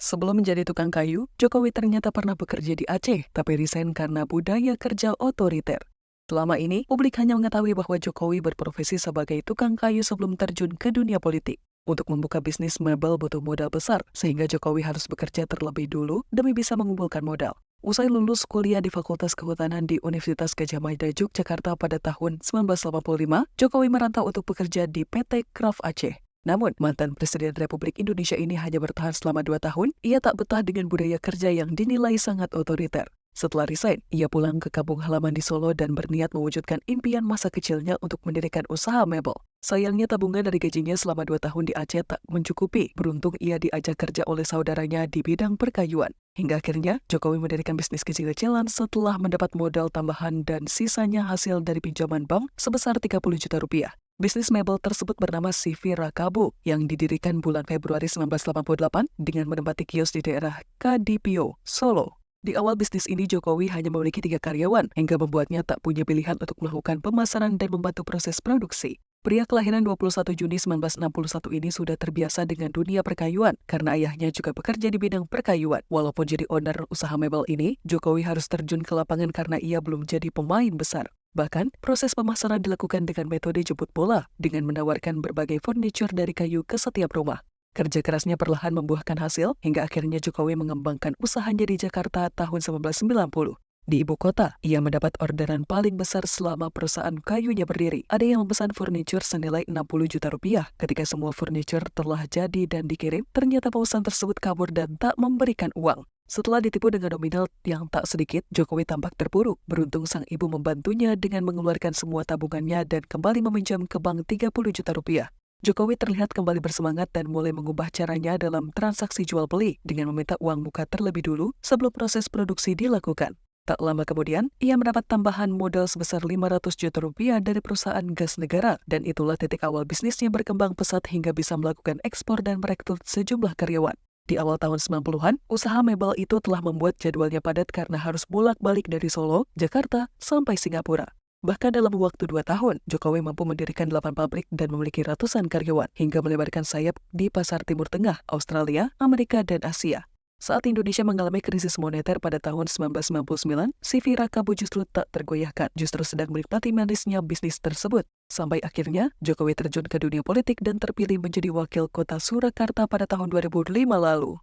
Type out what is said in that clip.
Sebelum menjadi tukang kayu, Jokowi ternyata pernah bekerja di Aceh, tapi resign karena budaya kerja otoriter. Selama ini, publik hanya mengetahui bahwa Jokowi berprofesi sebagai tukang kayu sebelum terjun ke dunia politik. Untuk membuka bisnis mebel butuh modal besar, sehingga Jokowi harus bekerja terlebih dulu demi bisa mengumpulkan modal. Usai lulus kuliah di Fakultas Kehutanan di Universitas Gadjah Mada, Yogyakarta pada tahun 1985, Jokowi merantau untuk bekerja di PT Kraf Aceh. Namun, mantan Presiden Republik Indonesia ini hanya bertahan selama 2 tahun, ia tak betah dengan budaya kerja yang dinilai sangat otoriter. Setelah resign, ia pulang ke kampung halaman di Solo dan berniat mewujudkan impian masa kecilnya untuk mendirikan usaha mebel. Sayangnya tabungan dari gajinya selama 2 tahun di Aceh tak mencukupi. Beruntung ia diajak kerja oleh saudaranya di bidang perkayuan. Hingga akhirnya, Jokowi mendirikan bisnis kecil-kecilan setelah mendapat modal tambahan dan sisanya hasil dari pinjaman bank sebesar 30 juta rupiah. Bisnis mebel tersebut bernama CV Rakabu yang didirikan bulan Februari 1988 dengan menempati kios di daerah Kadipio, Solo. Di awal bisnis ini Jokowi hanya memiliki 3 karyawan hingga membuatnya tak punya pilihan untuk melakukan pemasaran dan membantu proses produksi. Pria kelahiran 21 Juni 1961 ini sudah terbiasa dengan dunia perkayuan karena ayahnya juga bekerja di bidang perkayuan. Walaupun jadi owner usaha mebel ini, Jokowi harus terjun ke lapangan karena ia belum jadi pemain besar. Bahkan, proses pemasaran dilakukan dengan metode jemput bola, dengan menawarkan berbagai furniture dari kayu ke setiap rumah. Kerja kerasnya perlahan membuahkan hasil, hingga akhirnya Jokowi mengembangkan usahanya di Jakarta tahun 1990. Di ibu kota, ia mendapat orderan paling besar selama perusahaan kayunya berdiri. Ada yang memesan furniture senilai 60 juta rupiah. Ketika semua furniture telah jadi dan dikirim, ternyata pemesan tersebut kabur dan tak memberikan uang. Setelah ditipu dengan nominal yang tak sedikit, Jokowi tampak terpuruk. Beruntung sang ibu membantunya dengan mengeluarkan semua tabungannya dan kembali meminjam ke bank 30 juta rupiah. Jokowi terlihat kembali bersemangat dan mulai mengubah caranya dalam transaksi jual beli dengan meminta uang muka terlebih dulu sebelum proses produksi dilakukan. Tak lama kemudian, ia mendapat tambahan modal sebesar 500 juta rupiah dari perusahaan gas negara dan itulah titik awal bisnisnya berkembang pesat hingga bisa melakukan ekspor dan merekrut sejumlah karyawan. Di awal tahun 90-an, usaha mebel itu telah membuat jadwalnya padat karena harus bolak-balik dari Solo, Jakarta, sampai Singapura. Bahkan dalam waktu 2 tahun, Jokowi mampu mendirikan 8 pabrik dan memiliki ratusan karyawan hingga melebarkan sayap di pasar Timur Tengah, Australia, Amerika, dan Asia. Saat Indonesia mengalami krisis moneter pada tahun 1999, CV Rakabu justru tak tergoyahkan, justru sedang menikmati manisnya bisnis tersebut. Sampai akhirnya, Jokowi terjun ke dunia politik dan terpilih menjadi wakil kota Surakarta pada tahun 2005 lalu.